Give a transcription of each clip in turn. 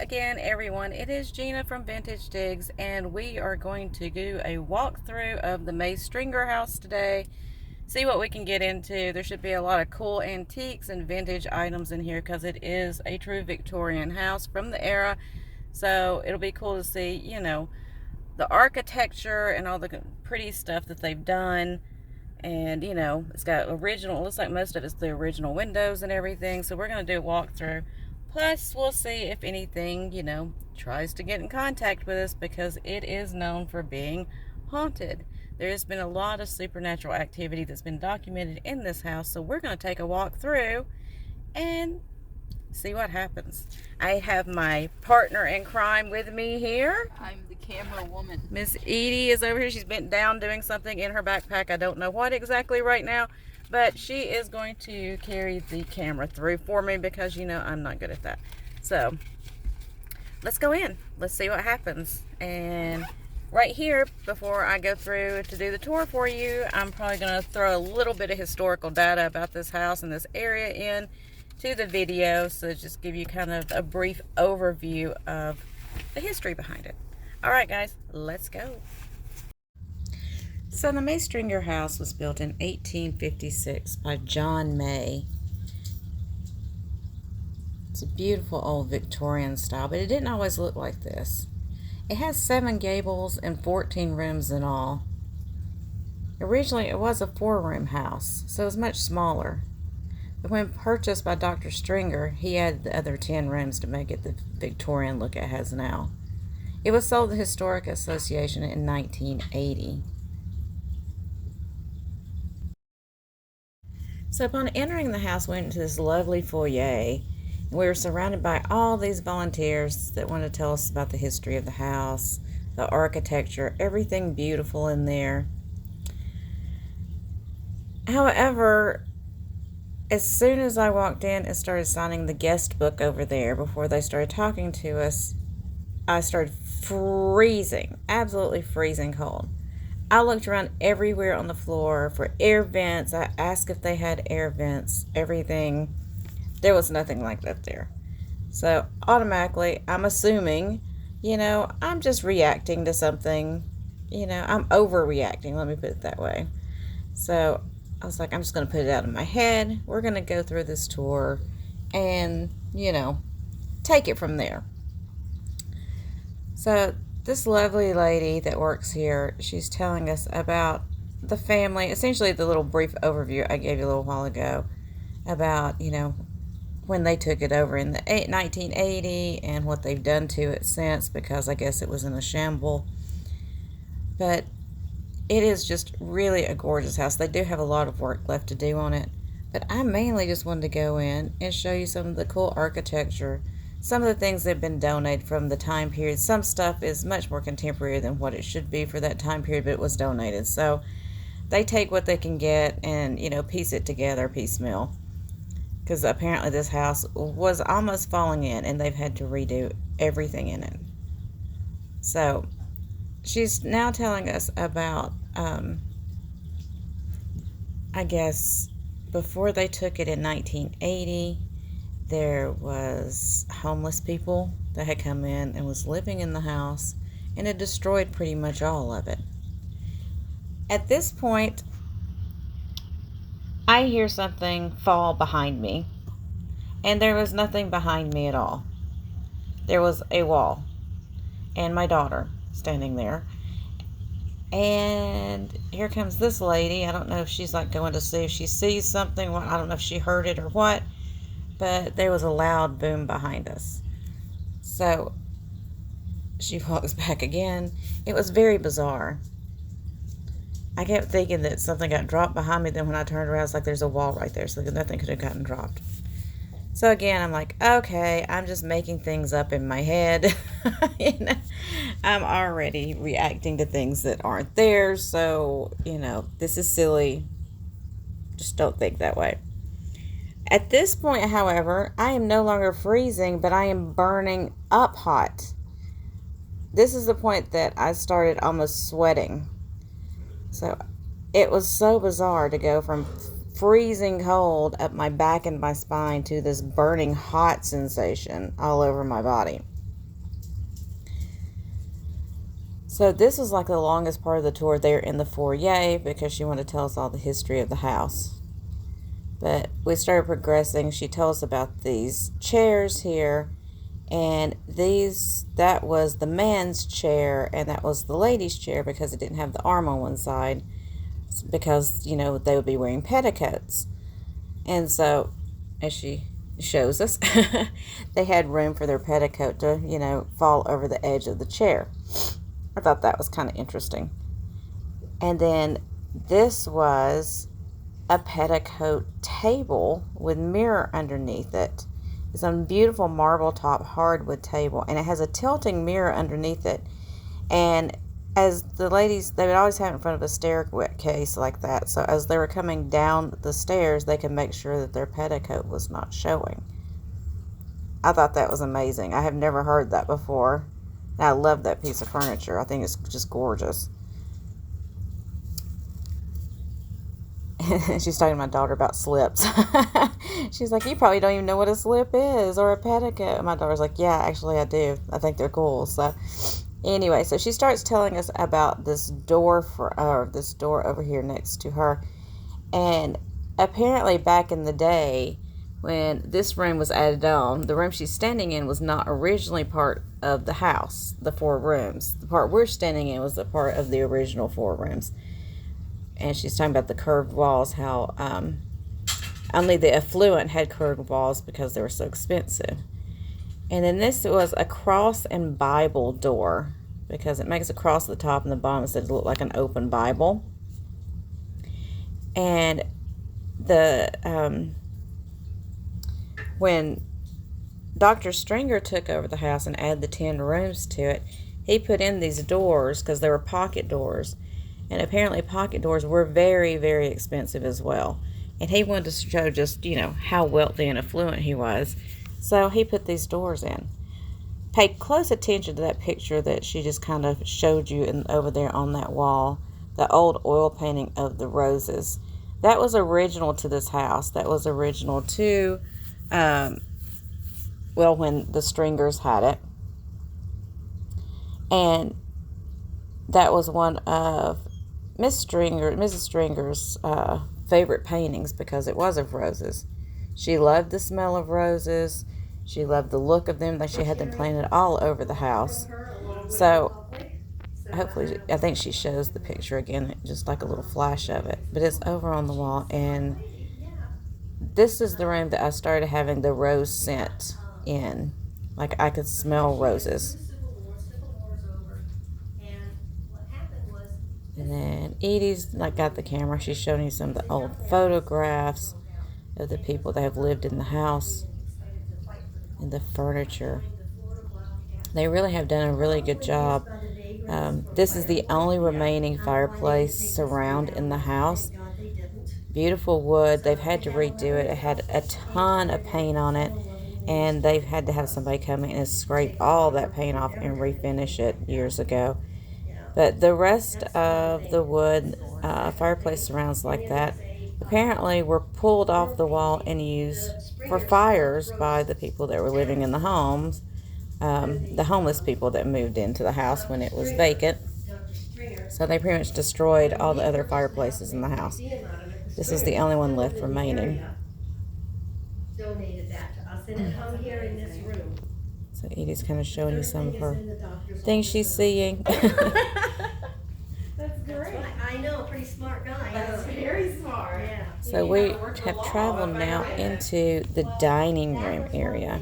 again, everyone. It is Gina from Vintage Digs, and we are going to do a walkthrough of the May-Stringer house today. See what we can get into. There should be a lot of cool antiques and vintage items in here because it is a true Victorian house from the era. So it'll be cool to see, the architecture and all the pretty stuff that they've done. And, it's got original, looks like most of it's the original windows and everything. So we're going to do a walkthrough. Plus, we'll see if anything, tries to get in contact with us because it is known for being haunted. There's been a lot of supernatural activity that's been documented in this house. So we're going to take a walk through and see what happens. I have my partner in crime with me here. I'm the camera woman. Miss Edy is over here. She's bent down doing something in her backpack. I don't know what exactly right now, but she is going to carry the camera through for me because, I'm not good at that. So let's go in. Let's see what happens. And right here, before I go through to do the tour for you, I'm probably going to throw a little bit of historical data about this house and this area in to the video, so just give you kind of a brief overview of the history behind it. All right, guys, let's go. So the May-Stringer house was built in 1856 by John May. It's a beautiful old Victorian style, but it didn't always look like this. It has 7 gables and 14 rooms in all. Originally, it was a 4-room house, so it was much smaller. But when purchased by Dr. Stringer, he added the other 10 rooms to make it the Victorian look it has now. It was sold to the Historic Association in 1980. So upon entering the house, we went into this lovely foyer. We were surrounded by all these volunteers that wanted to tell us about the history of the house, the architecture, everything beautiful in there. However, as soon as I walked in and started signing the guest book over there before they started talking to us, I started freezing, absolutely freezing cold. I looked around everywhere on the floor for air vents. I asked if they had air vents, everything. There was nothing like that there. So automatically, I'm assuming, I'm just reacting to something. I'm overreacting, let me put it that way. So I was like, I'm just going to put it out in my head. We're going to go through this tour and, take it from there. So this lovely lady that works here, she's telling us about the family, essentially the little brief overview I gave you a little while ago about, when they took it over in the 1980 and what they've done to it since, because I guess it was in a shamble. But it is just really a gorgeous house. They do have a lot of work left to do on it, but I mainly just wanted to go in and show you some of the cool architecture, some of the things that have been donated from the time period. Some stuff is much more contemporary than what it should be for that time period, but it was donated. So they take what they can get and, piece it together piecemeal, because apparently this house was almost falling in and they've had to redo everything in it. So she's now telling us about, I guess, before they took it in 1980, there was homeless people that had come in and was living in the house, and it destroyed pretty much all of it. At this point, I hear something fall behind me, and there was nothing behind me at all. There was a wall, and my daughter standing there. And here comes this lady. I don't know if she's like going to see if she sees something. I don't know if she heard it or what, but there was a loud boom behind us. So she walks back again. It was very bizarre. I kept thinking that something got dropped behind me. Then when I turned around, it's like there's a wall right there, so nothing could have gotten dropped. So again, I'm like, okay, I'm just making things up in my head. I'm already reacting to things that aren't there. So, this is silly. Just don't think that way. At this point, however, I am no longer freezing, but I am burning up hot. This is the point that I started almost sweating. So it was so bizarre to go from freezing cold up my back and my spine to this burning hot sensation all over my body. So this was like the longest part of the tour there in the foyer because she wanted to tell us all the history of the house. But we started progressing. She told us about these chairs here, and that was the man's chair, and that was the lady's chair because it didn't have the arm on one side because, they would be wearing petticoats. And so, as she shows us, they had room for their petticoat to, fall over the edge of the chair. I thought that was kind of interesting. And then this was a petticoat table with mirror underneath it. It's a beautiful marble top hardwood table, and it has a tilting mirror underneath it. And as the ladies, they would always have it in front of a staircase like that, so as they were coming down the stairs, they could make sure that their petticoat was not showing. I thought that was amazing. I have never heard that before. And I love that piece of furniture. I think it's just gorgeous. She's talking to my daughter about slips. She's like, you probably don't even know what a slip is or a petticoat. And my daughter's like, yeah, actually I do. I think they're cool. So anyway, so she starts telling us about this door over here next to her. And apparently back in the day when this room was added on, the room she's standing in was not originally part of the house, the 4 rooms. The part we're standing in was a part of the original 4 rooms. And she's talking about the curved walls, how only the affluent had curved walls because they were so expensive. And then this was a cross and Bible door because it makes a cross at the top and the bottom so it looked like an open Bible. And when Dr. Stringer took over the house and added the 10 rooms to it, he put in these doors because they were pocket doors. And apparently pocket doors were very, very expensive as well. And he wanted to show just, how wealthy and affluent he was. So he put these doors in. Pay close attention to that picture that she just kind of showed you over there on that wall. The old oil painting of the roses. That was original to this house. That was original to, when the Stringers had it. And that was one of Mrs. Stringer's favorite paintings because it was of roses. She loved the smell of roses. She loved the look of them. She had them planted all over the house. So hopefully, I think she shows the picture again, just like a little flash of it. But it's over on the wall, and this is the room that I started having the rose scent in. Like I could smell roses. And then Edy's got the camera. She's showing you some of the old photographs of the people that have lived in the house and the furniture. They really have done a really good job. This is the only remaining fireplace surround in the house. Beautiful wood. They've had to redo it. It had a ton of paint on it, and they've had to have somebody come in and scrape all that paint off and refinish it years ago. But the rest of the wood fireplace surrounds like that apparently were pulled off the wall and used for fires by the people that were living in the homes, the homeless people that moved into the house when it was vacant. So they pretty much destroyed all the other fireplaces in the house. This is the only one left remaining. Donated that to us, and it hung here in this room. So Edy's kind of showing you some of her things she's seeing. That's great. I know, pretty smart guy. That's very smart. Yeah. So we have traveled now into the dining room area.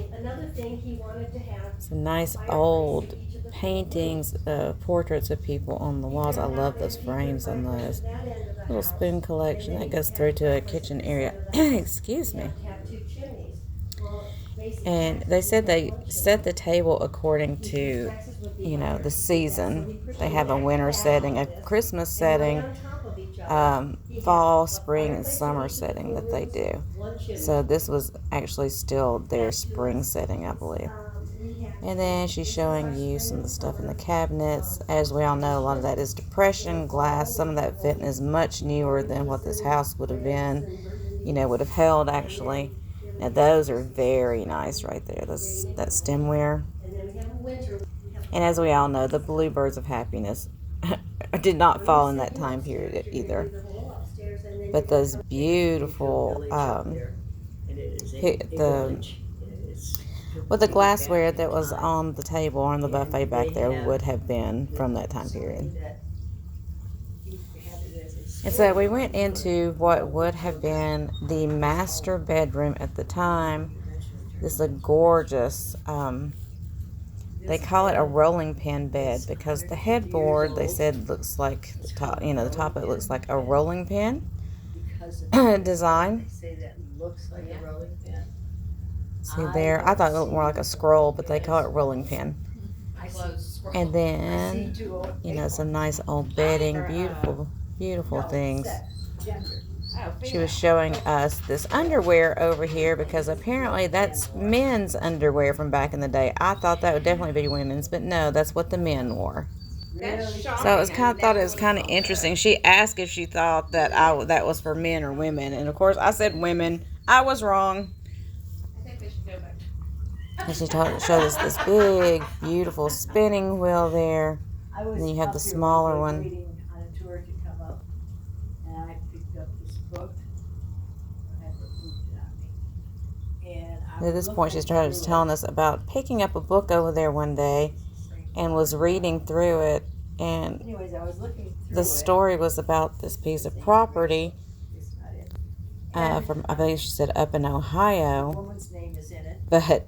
Some nice old paintings of portraits of people on the walls. I love those frames on those. Little spoon collection that goes through to a kitchen area. Excuse me. And they said they set the table according to, the season. They have a winter setting, a Christmas setting, fall, spring, and summer setting that they do. So this was actually still their spring setting, I believe. And then she's showing you some of the stuff in the cabinets. As we all know, a lot of that is depression glass. Some of that fitting is much newer than what this house would have been, would have held actually. Now those are very nice right there. That stemware. And as we all know, the bluebirds of happiness did not fall in that time period either. But those beautiful, the glassware that was on the table on the buffet back there would have been from that time period. And so we went into what would have been the master bedroom at the time. This is a gorgeous, they call it a rolling pin bed because the headboard, they said, looks like the top, the top of it looks like a rolling pin design. See there, I thought it looked more like a scroll, but they call it rolling pin. And then, some nice old bedding, beautiful things. She was showing us this underwear over here because apparently that's men's underwear from back in the day. I thought that would definitely be women's, but no, that's what the men wore. So it was kind of interesting. She asked if she thought that that was for men or women, and of course I said women. I was wrong. And she showed us this big, beautiful spinning wheel there, and then you have the smaller one. At this point, she started telling us about picking up a book over there one day and was reading through it. And the story was about this piece of property from, I believe she said, up in Ohio. But it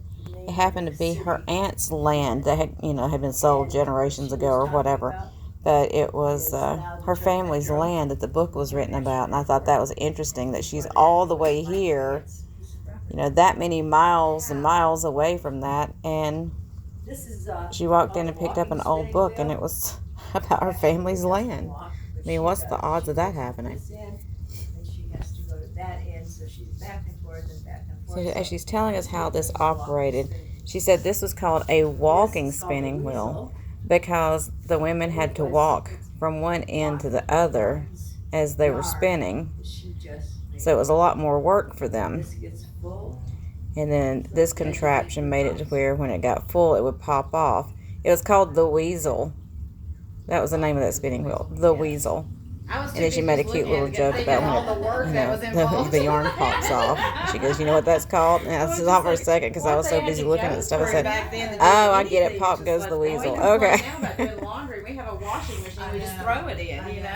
happened to be her aunt's land that had been sold generations ago or whatever. But it was her family's land that the book was written about. And I thought that was interesting that she's all the way here, that many miles and miles away from that, and she walked in and picked up an old book, and it was about her family's land. I mean, what's the odds of that happening? So as she's telling us how this operated, she said this was called a walking spinning wheel because the women had to walk from one end to the other as they were spinning. So it was a lot more work for them. And then this contraption made it to where when it got full, it would pop off. It was called the Weasel. That was the name of that spinning wheel, the Weasel. And then she made a cute little joke about when the yarn pops off. She goes, "You know what that's called?" And I stopped for a second because I was so busy looking at the stuff. I said, "Oh, I get it. Pop goes the Weasel." Okay. We have a washing machine. We just throw it in,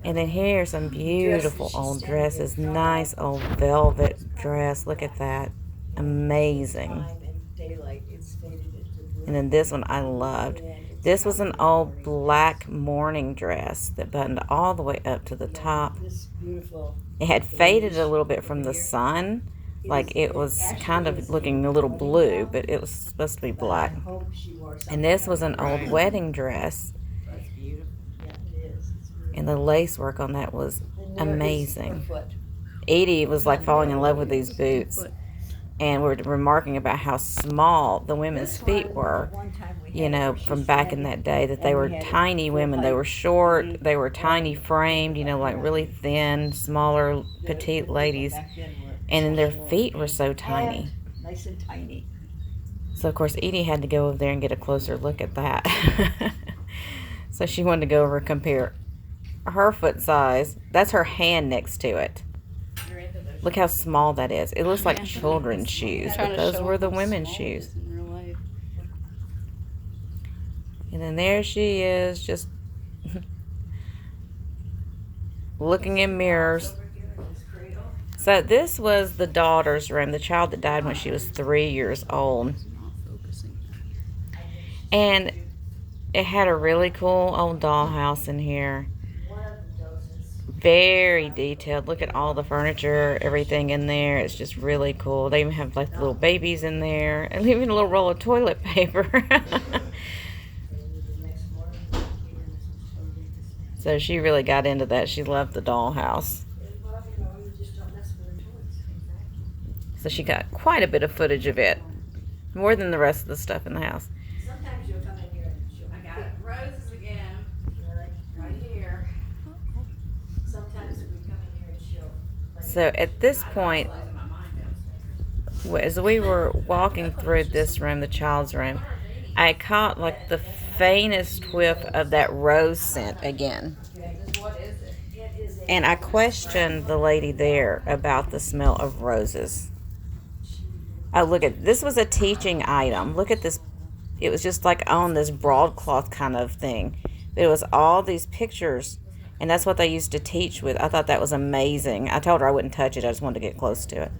And then here are some beautiful old dresses. Nice old velvet dress. Look at that. Amazing. And then this one I loved. This was an old black morning dress that buttoned all the way up to the top. It had faded a little bit from the sun. Like it was kind of looking a little blue, but it was supposed to be black. And this was an old wedding dress. And the lace work on that was amazing. Edy was like falling in love with these boots. And we're remarking about how small the women's feet were, from back in that day, that they were tiny women. They were short, they were tiny framed, like really thin, smaller, petite ladies. And then their feet were so tiny. Nice and tiny. So, of course, Edy had to go over there and get a closer look at that. So she wanted to go over and compare her foot size. That's her hand next to it. Look how small that is. It looks like children's shoes, but those were the women's shoes. And then there she is, just looking in mirrors. So this was the daughter's room, the child that died when she was 3 years old. And it had a really cool old dollhouse in here. Very detailed. Look at all the furniture, everything in there. It's just really cool. They even have like little babies in there, and even a little roll of toilet paper. So she really got into that. She loved the dollhouse. So she got quite a bit of footage of it, more than the rest of the stuff in the house. Sometimes you'll come in here and show. I got it. Roses again. Right here. Sometimes we come in here and show. So at this point, as we were walking through this room, the child's room, I caught like the faintest whiff of that rose scent again. What is it? It is a And I questioned the lady there about the smell of roses. Oh, look at this was a teaching item. Look at this. It was just like on this broadcloth kind of thing. It was all these pictures, and that's what they used to teach with. I thought that was amazing. I told her I wouldn't touch it. I just wanted to get close to it.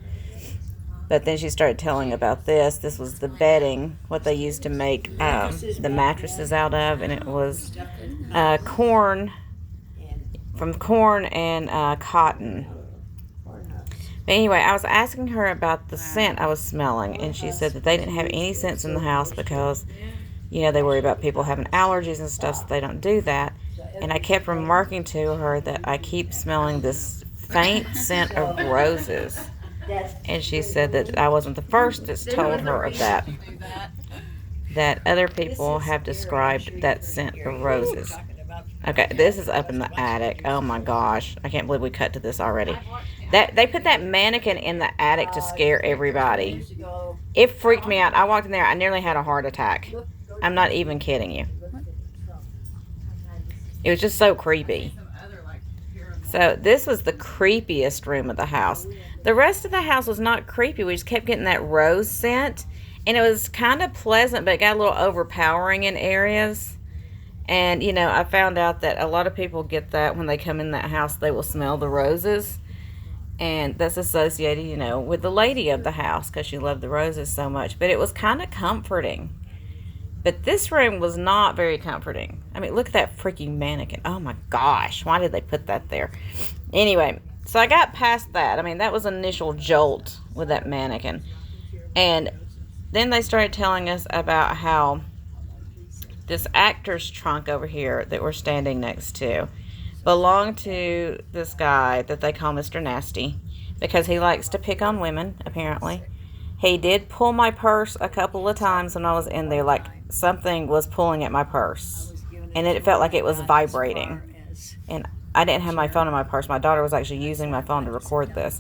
But then she started telling about this. This was the bedding, what they used to make the mattresses out of, and it was corn, from corn and cotton. But anyway, I was asking her about the scent I was smelling, and she said that they didn't have any scents in the house because, you know, they worry about people having allergies and stuff, so they don't do that. And I kept remarking to her that I keep smelling this faint scent of roses. And she said that I wasn't the first that's told her of that. That other people have described that scent of roses. Okay, this is up in the attic. Oh my gosh. I can't believe we cut to this already. They put that mannequin in the attic to scare everybody. It freaked me out. I walked in there. I nearly had a heart attack. I'm not even kidding you. It was just so creepy. So this was the creepiest room of the house. The rest of the house was not creepy. We just kept getting that rose scent. And it was kind of pleasant, but it got a little overpowering in areas. And, you know, I found out that a lot of people get that when they come in that house, they will smell the roses. And that's associated, you know, with the lady of the house because she loved the roses so much. But it was kind of comforting. But this room was not very comforting. I mean, look at that freaking mannequin. Oh my gosh, why did they put that there? Anyway, so I got past that. I mean, that was an initial jolt with that mannequin. And then they started telling us about how this actor's trunk over here that we're standing next to belonged to this guy that they call Mr. Nasty because he likes to pick on women, apparently. He did pull my purse a couple of times when I was in there, like something was pulling at my purse. And it felt like it was vibrating. And I didn't have my phone in my purse. My daughter was actually using my phone to record this.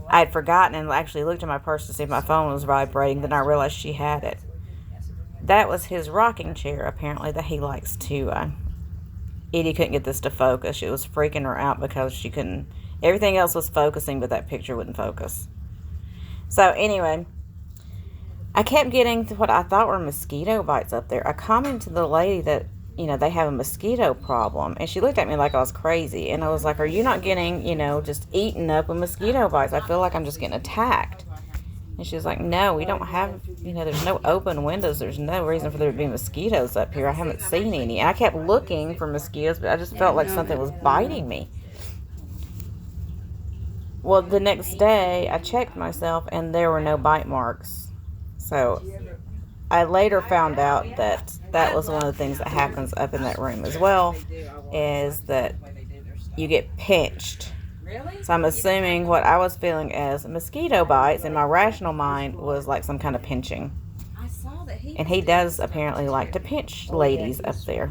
I had forgotten and actually looked at my purse to see if my phone was vibrating. Then I realized she had it. That was his rocking chair, apparently, that he likes to... Edy couldn't get this to focus. It was freaking her out because she couldn't... Everything else was focusing, but that picture wouldn't focus. So, anyway, I kept getting to what I thought were mosquito bites up there. I commented to the lady that, you know, they have a mosquito problem. And she looked at me like I was crazy. And I was like, are you not getting, you know, just eaten up with mosquito bites? I feel like I'm just getting attacked. And she was like, no, we don't have, you know, there's no open windows. There's no reason for there to be mosquitoes up here. I haven't seen any. And I kept looking for mosquitoes, but I just felt like something was biting me. Well, the next day, I checked myself, and there were no bite marks. So I later found out that that was one of the things that happens up in that room as well, is that you get pinched. So I'm assuming what I was feeling as mosquito bites in my rational mind was like some kind of pinching. And he does apparently like to pinch ladies up there.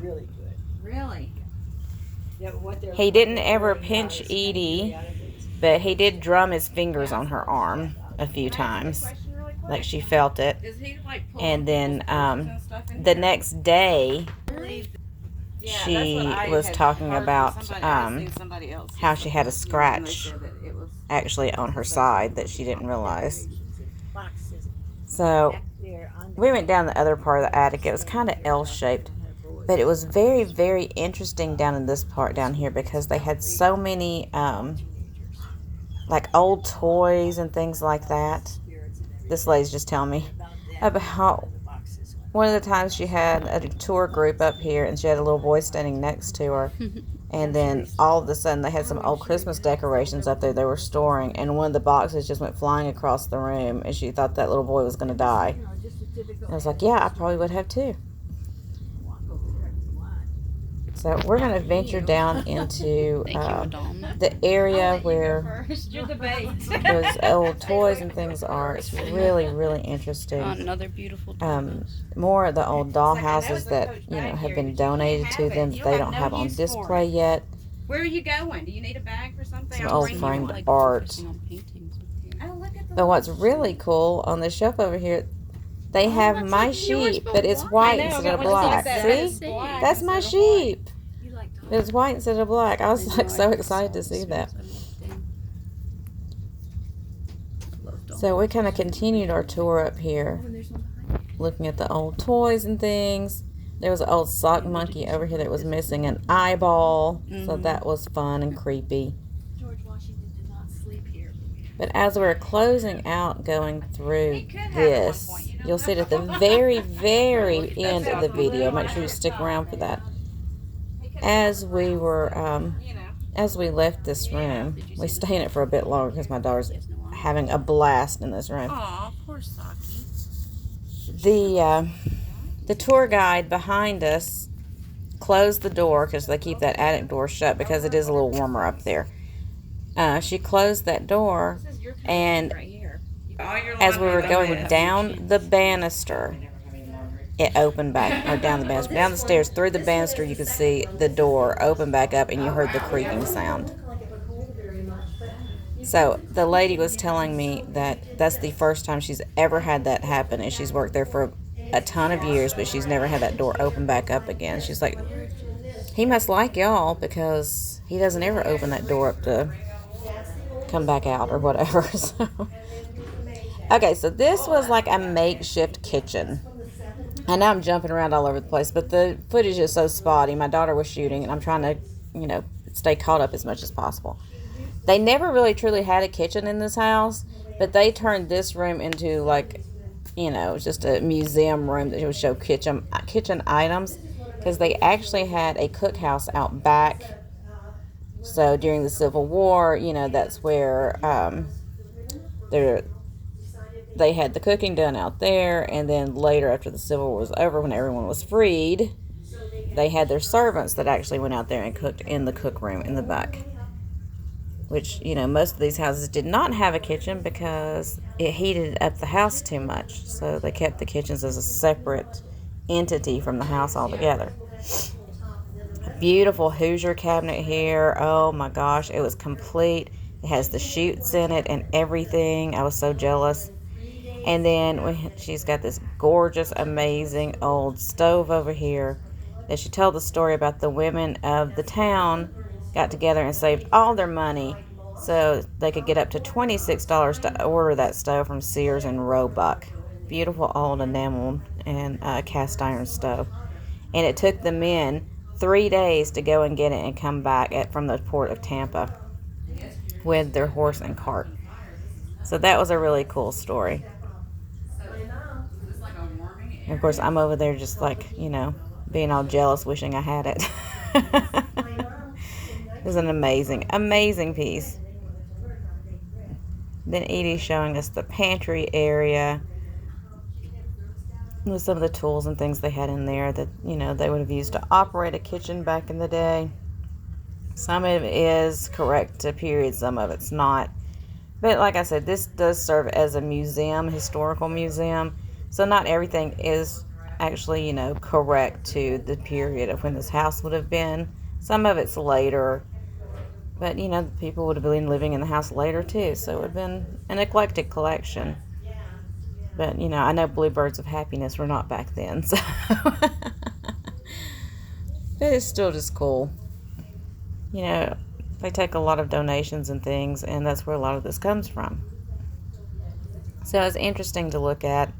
Really? He didn't ever pinch Edy, but he did drum his fingers on her arm a few times. Like she felt it. And then the next day, she was talking about how she had a scratch actually on her side that she didn't realize. So we went down the other part of the attic. It was kind of L-shaped, but it was very, very interesting down in this part down here because they had so many like old toys and things like that. This lady's just telling me about one of the times she had a tour group up here and she had a little boy standing next to her. And then all of a sudden they had some old Christmas decorations up there they were storing, and one of the boxes just went flying across the room, and she thought that little boy was going to die. And I was like, yeah, I probably would have too. So we're going to venture down into the area where those old toys and things are. It's really, really interesting. Another beautiful More of the old doll houses that, you know, have been donated to them that they don't have on display yet. Where are you going? Do you need a bag for something? Some old framed art. But what's really cool on the shelf over here, they have my sheep, but it's white instead of black. See? That's my sheep. But it's white instead of black. I was like so excited to see that. So we kind of continued our tour up here, looking at the old toys and things. There was an old sock monkey over here that was missing an eyeball, so that was fun and creepy. George Washington did not sleep here. But as we're closing out going through this, you'll see it at the very, very end of the video. Make sure you stick around for that. As we were, as we left this room, we stayed in it for a bit longer because my daughter's having a blast in this room. Aw, poor Saki. The tour guide behind us closed the door because they keep that attic door shut because it is a little warmer up there. She closed that door, and as we were going down the banister, it opened back, or down the banister, down the stairs, through the banister, you could see the door open back up, and you heard the creaking sound. So the lady was telling me that that's the first time she's ever had that happen, and she's worked there for a ton of years, but she's never had that door open back up again. She's like, he must like y'all because he doesn't ever open that door up to come back out or whatever. So, okay, so this was like a makeshift kitchen. I know I'm jumping around all over the place, but the footage is so spotty. My daughter was shooting, and I'm trying to, stay caught up as much as possible. They never really truly had a kitchen in this house, but they turned this room into like, just a museum room that would show kitchen items, because they actually had a cookhouse out back. So during the Civil War, that's where they had the cooking done out there, and then later after the Civil War was over, when everyone was freed, they had their servants that actually went out there and cooked in the cook room in the back. Which, most of these houses did not have a kitchen because it heated up the house too much. So they kept the kitchens as a separate entity from the house altogether. A beautiful Hoosier cabinet here. Oh my gosh, it was complete. It has the chutes in it and everything. I was so jealous. And then she's got this gorgeous, amazing old stove over here that she told the story about the women of the town got together and saved all their money so they could get up to $26 to order that stove from Sears and Roebuck. Beautiful old enamel and cast iron stove. And it took the men 3 days to go and get it and come back from the port of Tampa with their horse and cart. So that was a really cool story. And of course, I'm over there just like, being all jealous, wishing I had it. It was an amazing, amazing piece. Then Edy's showing us the pantry area with some of the tools and things they had in there that, they would have used to operate a kitchen back in the day. Some of it is correct to period, some of it's not. But like I said, this does serve as a museum, historical museum. So not everything is actually, correct to the period of when this house would have been. Some of it's later. But, people would have been living in the house later, too. So it would have been an eclectic collection. But, I know bluebirds of happiness were not back then. So but it's still just cool. They take a lot of donations and things, and that's where a lot of this comes from. So it's interesting to look at.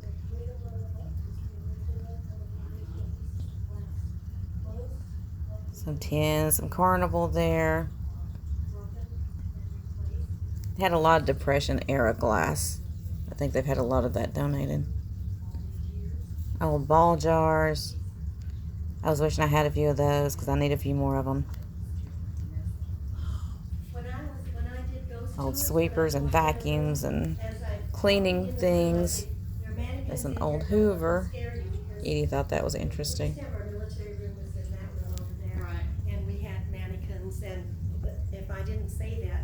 Some tins, some Carnival there. They had a lot of Depression era glass. I think they've had a lot of that donated. Old ball jars. I was wishing I had a few of those because I need a few more of them. Old sweepers and vacuums and cleaning things. There's an old Hoover. Edy thought that was interesting. And we had mannequins, and if I didn't say that,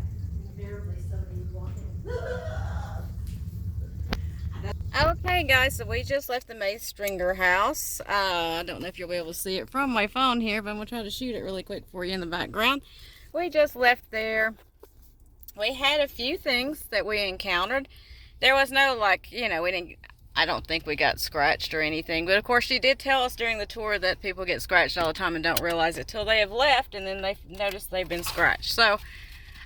invariably somebody would walk in. Okay, guys, so we just left the May-Stringer house. I don't know if you'll be able to see it from my phone here, but I'm going to try to shoot it really quick for you in the background. We just left there. We had a few things that we encountered. There was no, we didn't I don't think we got scratched or anything. But of course, she did tell us during the tour that people get scratched all the time and don't realize it till they have left, and then they notice they've been scratched. So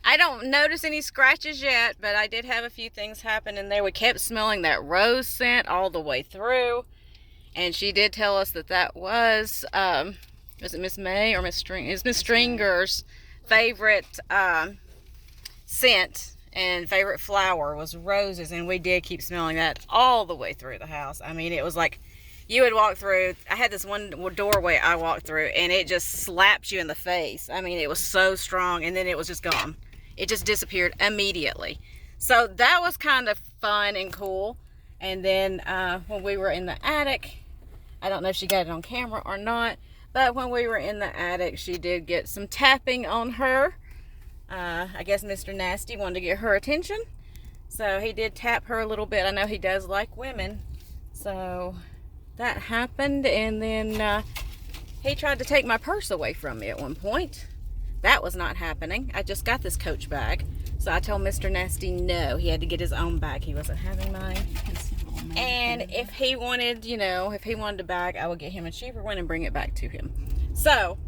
I don't notice any scratches yet, but I did have a few things happen in there. We kept smelling that rose scent all the way through, and she did tell us that that was it Miss May or Miss String? It's Miss Stringer's favorite scent and favorite flower was roses, and we did keep smelling that all the way through the house. I mean, it was like you would walk through. I had this one doorway I walked through, and it just slapped you in the face. I mean, it was so strong, and then it was just gone. It just disappeared immediately. So that was kind of fun and cool. And then when we were in the attic, I don't know if she got it on camera or not, but when we were in the attic, she did get some tapping on her. I guess Mr. Nasty wanted to get her attention, so he did tap her a little bit. I know he does like women, so that happened. And then he tried to take my purse away from me at one point. That was not happening. I just got this Coach bag, so I told Mr. Nasty no, he had to get his own bag. He wasn't having mine. And if he wanted, you know, if he wanted a bag, I would get him a cheaper one and bring it back to him. So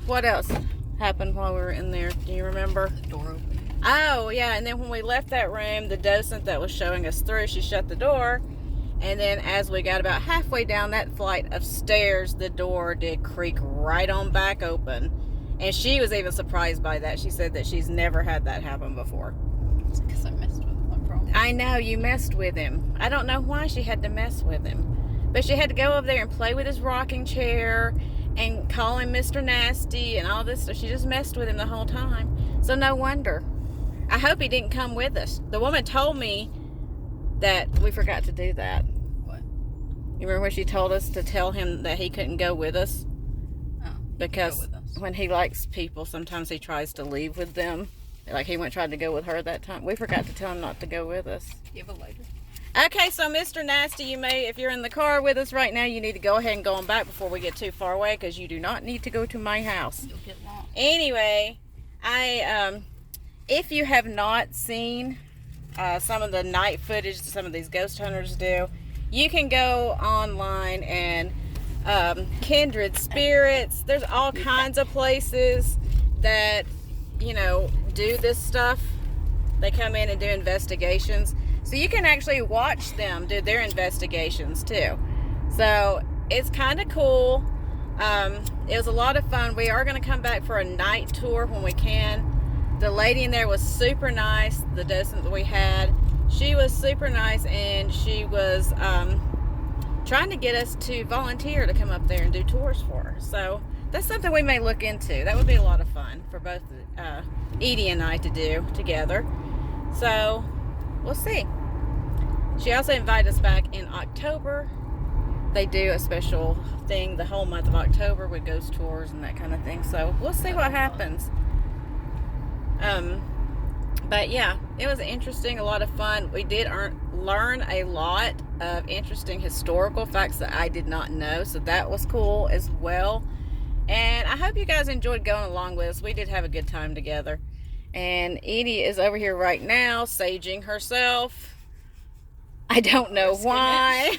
what else happened while we were in there? Do you remember? The door open. Oh yeah, and then when we left that room, the docent that was showing us through, she shut the door, and then as we got about halfway down that flight of stairs, the door did creak right on back open, and she was even surprised by that. She said that she's never had that happen before. It's because I messed with him, I promise. I know, you messed with him. I don't know why she had to mess with him, but she had to go over there and play with his rocking chair and call him Mr. Nasty and all this stuff. She just messed with him the whole time. So no wonder. I hope he didn't come with us. The woman told me that we forgot to do that. What? You remember when she told us to tell him that he couldn't go with us? Oh, Because go with us. when he likes people, sometimes he tries to leave with them. Like he tried to go with her that time. We forgot to tell him not to go with us. Give a later. Okay, so Mr. Nasty, you may, if you're in the car with us right now, you need to go ahead and go on back before we get too far away, because you do not need to go to my house. You'll get lost. Anyway, if you have not seen some of the night footage that some of these ghost hunters do, you can go online and Kindred Spirits, there's all kinds of places that, you know, do this stuff. They come in and do investigations. So you can actually watch them do their investigations too. So it's kind of cool. It was a lot of fun. We are going to come back for a night tour when we can. The lady in there was super nice. The docent that we had, she was super nice, and she was trying to get us to volunteer to come up there and do tours for her. So that's something we may look into. That would be a lot of fun for both Edy and I to do together. So we'll see. She also invited us back in October. They do a special thing the whole month of October with ghost tours and that kind of thing. So we'll see what happens. But yeah, it was interesting, a lot of fun. We did learn a lot of interesting historical facts that I did not know. So that was cool as well. And I hope you guys enjoyed going along with us. We did have a good time together. And Edy is over here right now, saging herself. I don't know why.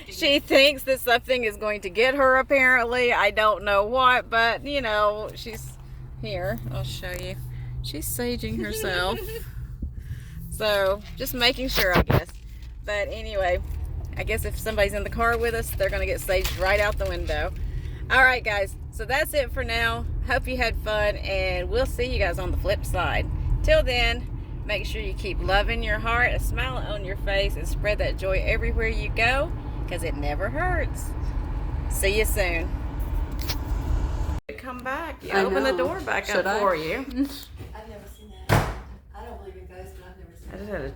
She thinks that something is going to get her, apparently. I don't know what, but, you know, she's here. I'll show you. She's saging herself. So, just making sure, I guess. But anyway, I guess if somebody's in the car with us, they're going to get saged right out the window. All right, guys. So, that's it for now. Hope you had fun, and we'll see you guys on the flip side. Till then, make sure you keep loving your heart, a smile on your face, and spread that joy everywhere you go, because it never hurts. See you soon. Come back. You open the door back up for you. I've never seen that. I don't believe in ghosts, but I've never seen that. I just had a